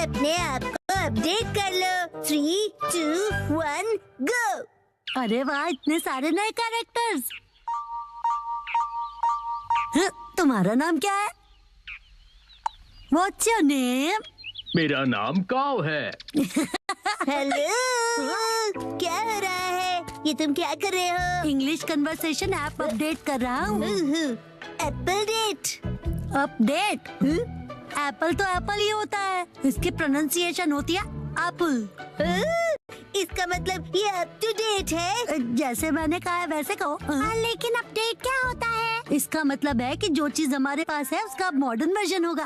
अपने आप को अपडेट कर लो। 3, 2, 1 गो। अरे वाह, इतने सारे नए कैरेक्टर्स। तुम्हारा नाम क्या है? What's your name? मेरा नाम काव है। हेलो, क्या हो रहा है? ये तुम क्या कर रहे हो? इंग्लिश कन्वर्सेशन ऐप अपडेट कर रहा हूँ। Apple date. अपडेट? एप्पल तो एप्पल ही होता है, इसकी प्रोनाउंसिएशन होती है एप्पल। इसका मतलब ये अप टू डेट है। जैसे मैंने कहा है वैसे कहो। लेकिन अपडेट क्या होता है? इसका मतलब है कि जो चीज हमारे पास है उसका मॉडर्न वर्जन होगा।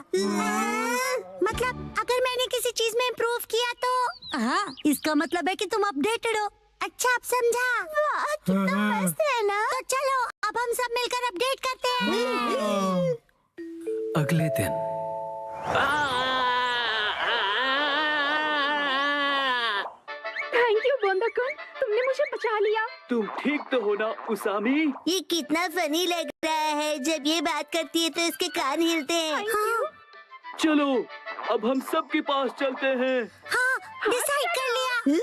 मतलब अगर मैंने किसी चीज में इम्प्रूव किया तो? हाँ, इसका मतलब है कि तुम अपडेटेड हो। अच्छा, अब समझा। वाह, कितना मस्त है ना। तो चलो अब हम सब मिलकर अपडेट करते हैं। अगले दिन थैंक यू बोंदा-कुन, तुमने मुझे बचा लिया। तुम ठीक तो हो ना उसामी? ये कितना फनी लग रहा है। जब ये बात करती है तो इसके कान हिलते हैं। चलो अब हम सब के पास चलते हैं। हाँ, डिसाइड कर लिया।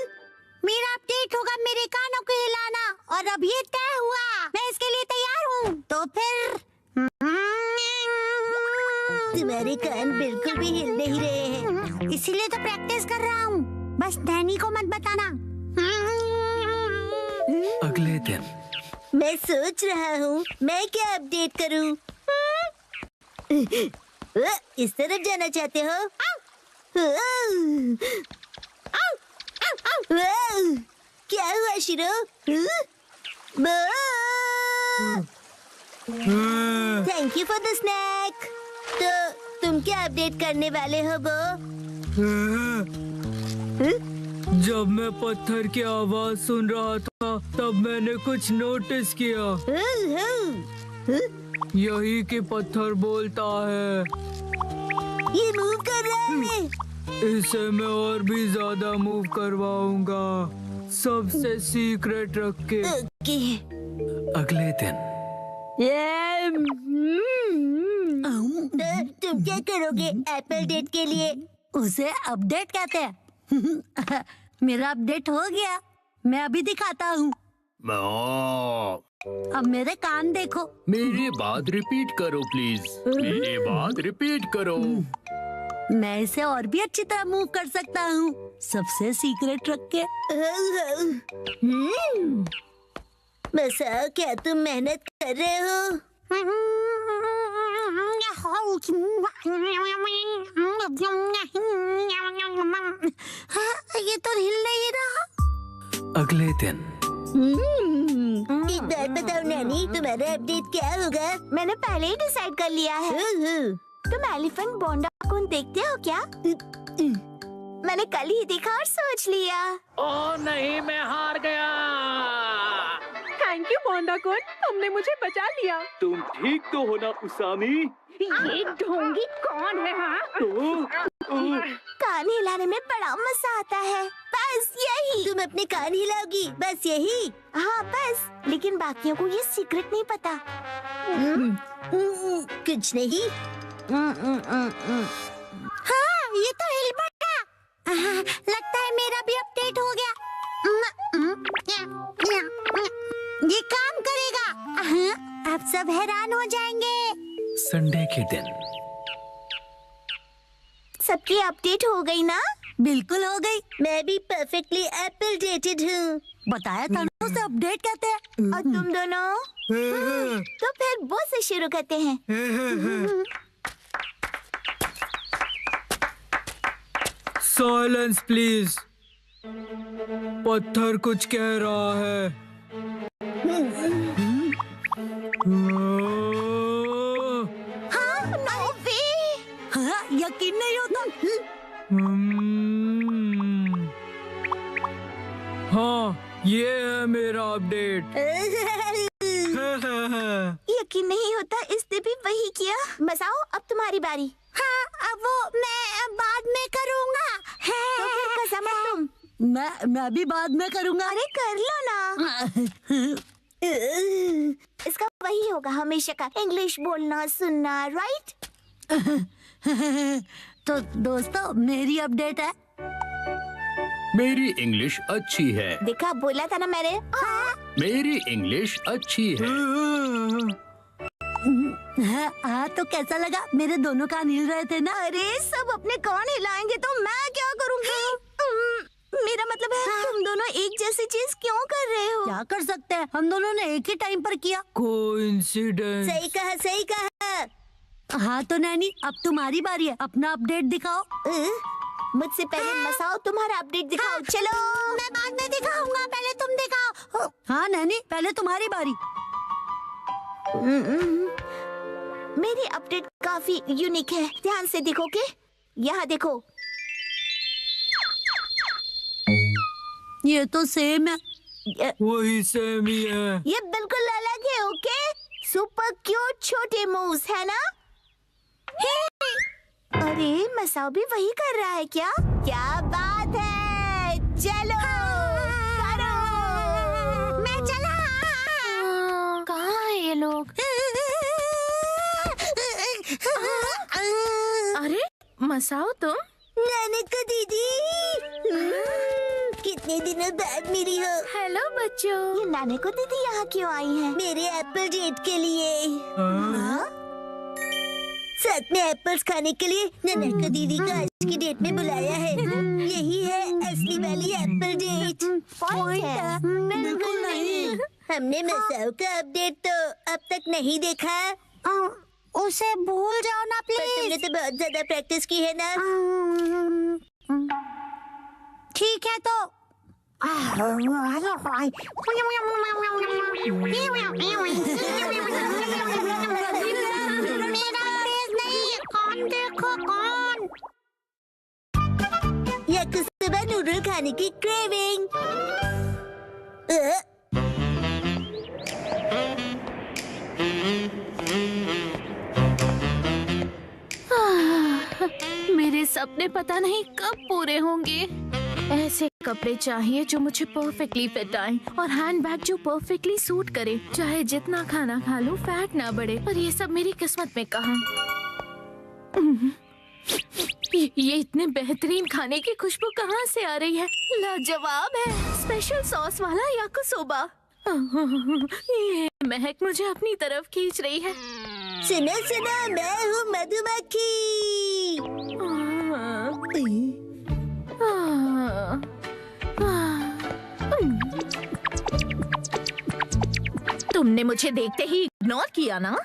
मेरा अपडेट होगा मेरे कानों को हिलाना, और अब ये तय हुआ। मैं इसके लिए तैयार हूँ। तो फिर तुम्हारे कान बिल्कुल भी हिल नहीं रहे हैं, इसीलिए तो प्रैक्टिस कर रहा हूँ। बस नैनी को मत बताना। अगले दिन मैं सोच रहा हूँ मैं क्या अपडेट करूँ। इस तरफ जाना चाहते हो? क्या हुआ शिरो? Thank you for the snake. तो तुम क्या अपडेट करने वाले हो बो? जब मैं पत्थर की आवाज सुन रहा था तब मैंने कुछ नोटिस किया। यही कि पत्थर बोलता है। ये मूव कर रहा है। इसे मैं और भी ज्यादा मूव करवाऊंगा, सबसे सीक्रेट रख के। ओके। अगले दिन तो तुम क्या करोगे एप्पल डेट के लिए? उसे अपडेट कहते हैं। मेरा अपडेट हो गया, मैं अभी दिखाता हूँ। अब मेरे कान देखो। मेरी बात रिपीट करो प्लीज। मेरी बात रिपीट करो। मैं इसे और भी अच्छी तरह मूव कर सकता हूँ, सबसे सीक्रेट रख के। बसा, क्या तुम मेहनत कर रहे हो? ये तो हिल नहीं रहा। अगले दिन एक बात बताओ नैनी, तुम्हारा अपडेट क्या होगा? मैंने पहले ही डिसाइड कर लिया है। तुम एलिफेंट बोंडा-कुन देखते हो क्या? मैंने कल ही देखा और सोच लिया। ओह नहीं, मैं हार गया। थैंक यू बोंदा-कुन, तुमने मुझे बचा लिया। तुम ठीक तो हो ना उसामी? ये ढोंगी कौन है? हाँ, कान हिलाने में बड़ा मजा आता है। बस यही। तुम अपने कान हिलाओगी, बस यही? हाँ बस, लेकिन बाकियों को ये सीक्रेट नहीं पता। कुछ नहीं। हाँ, ये तो हिल पड़ा। लगता है मेरा भी अपडेट हो गया। ये काम करेगा। अब सब हैरान हो जाएंगे। संडे के दिन सबकी अपडेट हो गई ना? बिल्कुल हो गई। मैं भी परफेक्टली एप्पल डेटेड हूँ। बताया था ना, उसे अपडेट कहते हैं। और तुम दोनों? तो फिर वो से शुरू करते हैं। Silence please. पत्थर कुछ कह रहा है। हाँ, नो वे। हाँ, यकीन नहीं होता। हाँ, ये है मेरा अपडेट। यकीन नहीं होता, इसने भी वही किया। बसाओ, अब तुम्हारी बारी। हाँ, अब वो मैं बाद में करूँगा। तो फिर कसम है तुम। मैं भी बाद में करूँगा। अरे कर लो ना। इसका वही होगा हमेशा का, इंग्लिश बोलना सुनना, राइट? तो दोस्तों मेरी अपडेट है। मेरी इंग्लिश अच्छी है। देखा, बोला था ना मैंने। मेरी इंग्लिश अच्छी है। हाँ तो कैसा लगा? मेरे दोनों कान हिल रहे थे ना। अरे सब अपने कान हिलाएंगे तो मैं क्या करूँगी? मेरा मतलब है तुम दोनों एक जैसी चीज क्यों कर रहे हो? क्या कर सकते हैं, हम दोनों ने एक ही टाइम पर किया। कोइंसिडेंस। सही कहा, सही कहा। हाँ तो नैनी, अब तुम्हारी बारी है, अपना अपडेट दिखाओ। मुझसे पहले मसाओ तुम्हारा अपडेट दिखाओ। चलो, मैं बाद में दिखाऊंगा, पहले तुम दिखाओ। हाँ नैनी, पहले तुम्हारी बारी। मेरी अपडेट काफी यूनिक है, ध्यान से देखोगे? यहाँ देखो। ये तो सेम है। वही सेम ही है। ये बिल्कुल अलग है, ओके? सुपर क्यूट छोटे मूव्स है ना? अरे मसाओ भी वही कर रहा है क्या? क्या बात है, चलो करो। मैं चला। कहाँ है ये लोग? अरे मसाओ तुम? नानका दीदी, कितने दिनों बाद मिली हो। हेलो बच्चों। ये नानका दीदी यहाँ क्यों आई है? मेरे एप्पल डेट के लिए। हाँ? साथ में एप्पल्स खाने के लिए नानका दीदी को आज की डेट में बुलाया है। यही है असली वाली एप्पल डेट। पॉइंट है? बिल्कुल नहीं। हमने मसाओ का अपडेट तो अब तक नहीं देखा। उसे भूल जाओ ना प्लीज। पर तुमने तो बहुत ज्यादा प्रैक्टिस की है ना। ठीक है तो सुबह नूडल खाने की क्रेविंग। मेरे सपने पता नहीं कब पूरे होंगे। ऐसे कपड़े चाहिए जो मुझे परफेक्टली फिट आए और हैंडबैग जो परफेक्टली सूट करे। चाहे जितना खाना खा लूं फैट ना बढ़े, पर ये सब मेरी किस्मत में कहाँ। ये इतने बेहतरीन खाने की खुशबू कहाँ से आ रही है? लाजवाब है, स्पेशल सॉस वाला याकिसोबा। ये महक मुझे अपनी तरफ खींच रही है। सुनो सुनो, मैं हूँ मधुमक्खी। तुमने मुझे देखते ही इग्नोर किया ना?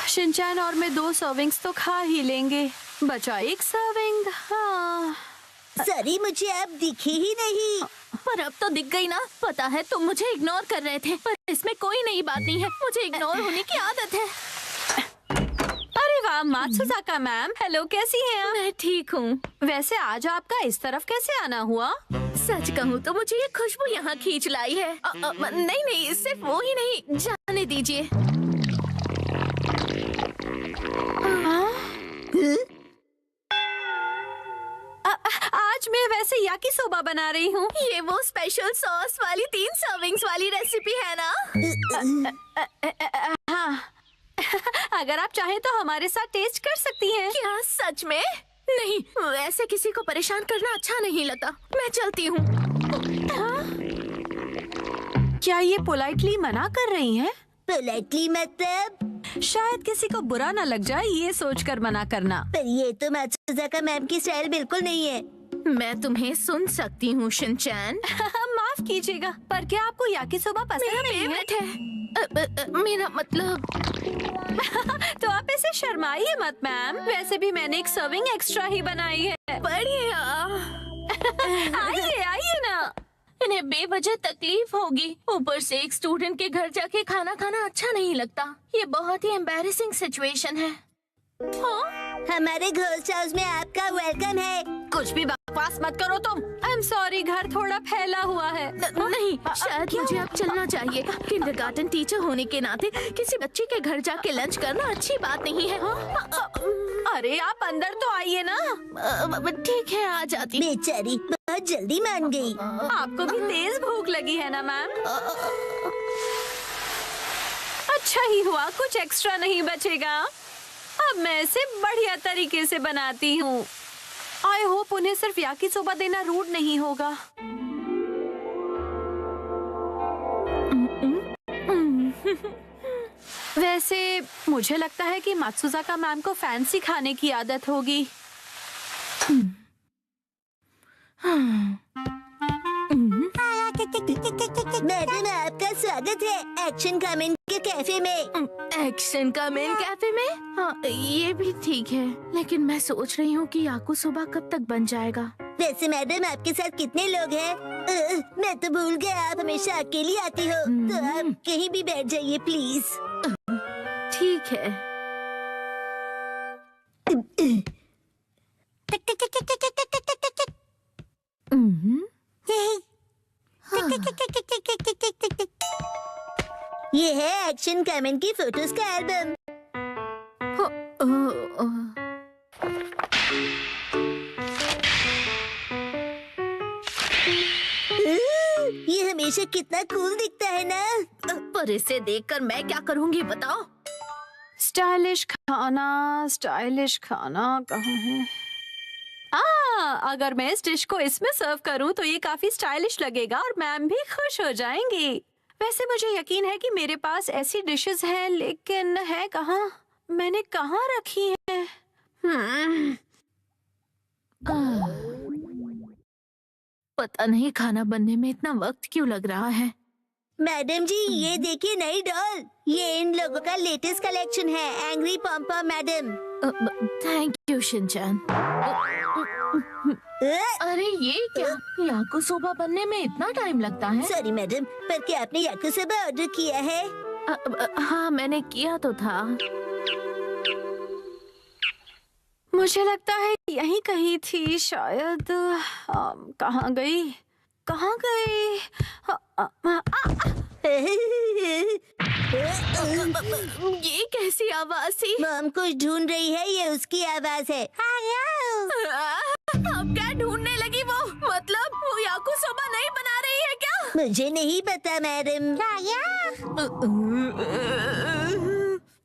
शिनचैन और मैं 2 सर्विंग्स तो खा ही लेंगे, बचा एक सर्विंग। हाँ सॉरी, मुझे अब दिखी ही नहीं। पर अब तो दिख गई ना। पता है तुम मुझे इग्नोर कर रहे थे, पर इसमें कोई नई बात नहीं है। मुझे इग्नोर होने की आदत है। अरे वाह मात्सुजाका मैम, हेलो, कैसी हैं आप? मैं ठीक हूँ। वैसे आज आपका इस तरफ कैसे आना हुआ? सच कहूँ तो मुझे ये खुशबू यहाँ खींच लाई है। नहीं नहीं, सिर्फ वो ही नहीं, जाने दीजिए। आज मैं वैसे याकिसोबा बना रही हूँ। ये वो स्पेशल सॉस वाली 3 सर्विंग्स वाली रेसिपी है ना? हाँ अगर आप चाहें तो हमारे साथ टेस्ट कर सकती हैं। क्या सच में? नहीं, ऐसे किसी को परेशान करना अच्छा नहीं लगता। मैं चलती हूँ। क्या ये पोलाइटली मना कर रही हैं? पोलाइटली मतलब? शायद किसी को बुरा न लग जाए ये सोचकर मना करना। पर ये तो मात्सुजाका मैम की स्टाइल बिल्कुल नहीं है। मैं तुम्हें सुन सकती हूँ शिनचैन। माफ कीजिएगा, पर क्या आपको याकिसोबा पसंद नहीं है? है। मेरा मतलब तो आप ऐसे शर्माइए मत मैम, वैसे भी मैंने एक सर्विंग एक्स्ट्रा ही बनाई है। बढ़िया। आइए आइए ना। इन्हें बेवजह तकलीफ होगी, ऊपर से एक स्टूडेंट के घर जाके खाना खाना अच्छा नहीं लगता। ये बहुत ही एम्बैरेसिंग सिचुएशन है। हमारे घोस्ट हाउस में आपका वेलकम है। कुछ भी बकवास मत करो तुम। आई एम सॉरी, घर थोड़ा फैला हुआ है। नहीं, शायद मुझे अब चलना चाहिए। किंडरगार्टन टीचर होने के नाते किसी बच्चे के घर जाके लंच करना अच्छी बात नहीं है। अरे आप अंदर तो आइए ना। ठीक है, आ जाती। बेचारी बहुत जल्दी मान गई। आपको भी तेज भूख लगी है ना मैम? अच्छा ही हुआ, कुछ एक्स्ट्रा नहीं बचेगा। अब मैं इसे बढ़िया तरीके से बनाती हूँ। आई होप उन्हें सिर्फ याकिसोबा देना रूड नहीं होगा। वैसे मुझे लगता है कि मात्सुजाका मैम को फैंसी खाने की आदत होगी। मैडम, आपका स्वागत है एक्शन कमेंट के कैफे में। एक्शन का मेन कैफे में? हाँ, ये भी ठीक है, लेकिन मैं सोच रही हूँ कि याकुसोबा कब तक बन जाएगा। वैसे मैडम, आपके साथ कितने लोग हैं? मैं तो भूल गया, आप हमेशा अकेली आती हो, तो आप कहीं भी बैठ जाइए प्लीज। ठीक है। ये है एक्शन कमेंट की फोटोज का एल्बम। ये हमेशा कितना कूल दिखता है ना। पर इसे देखकर मैं क्या करूँगी बताओ? स्टाइलिश खाना कहाँ है? अगर मैं इस डिश को इसमें सर्व करूं तो ये काफी स्टाइलिश लगेगा और मैम भी खुश हो जाएंगी। वैसे मुझे यकीन है कि मेरे पास ऐसी डिशेस हैं, लेकिन है कहाँ? मैंने कहाँ रखी है? पता नहीं खाना बनने में इतना वक्त क्यों लग रहा है। मैडम जी, ये देखिए नई डॉल। ये इन लोगों का लेटेस्ट कलेक्शन है, angry pompom madam. Thank you Shinchan. अरे ये क्या? याकुसोबा बनने में इतना टाइम लगता है? सॉरी मैडम, पर क्या आपने याकुसोबा ऑर्डर किया है? हाँ, मैंने किया तो था। मुझे लगता है यहीं कहीं थी शायद। कहाँ गई? ये कैसी आवाज थी? मॉम कुछ ढूंढ रही है, ये उसकी आवाज है। अब क्या ढूंढने लगी वो? मतलब वो याकुसोबा नहीं बना रही है क्या? मुझे नहीं पता मैडम।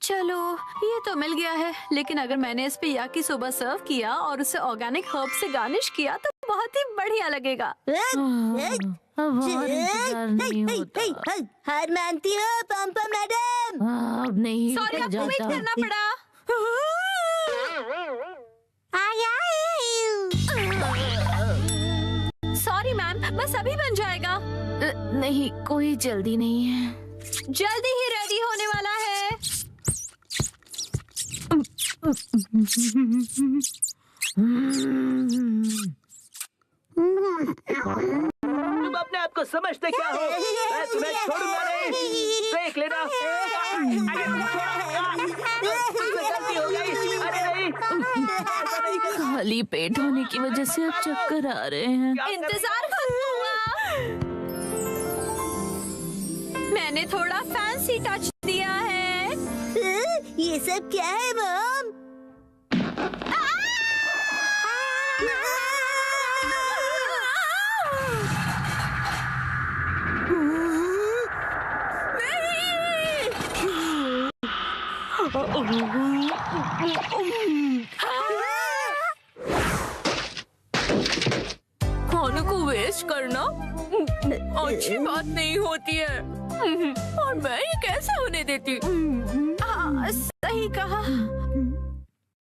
चलो, ये तो मिल गया है, लेकिन अगर मैंने इस पे याकिसोबा सर्व किया और उसे ऑर्गेनिक हर्ब से गार्निश किया तो बहुत ही बढ़िया लगेगा। अब और इंतजार नहीं होता। हार मानती हो पॉम्पम मैडम? अब नहीं सॉरी, आपको वेट जाता। करना पड़ा। सॉरी मैम, बस अभी बन जाएगा। नहीं, कोई जल्दी नहीं है। जल्दी ही रेडी होने वाला है। तुम अपने आप को समझते क्या हो? मैं तुम्हें छोड़ूंगा नहीं। देख लेना। गलती हो गई। अरे नहीं। खाली पेट होने की वजह से अब चक्कर आ रहे हैं। इंतजार करूंगा। मैंने थोड़ा फैंसी टच दिया है। ये सब क्या है मॉम? खाने को वेस्ट करना अच्छी बात नहीं होती है। और मैं ये कैसे होने देती? सही कहा।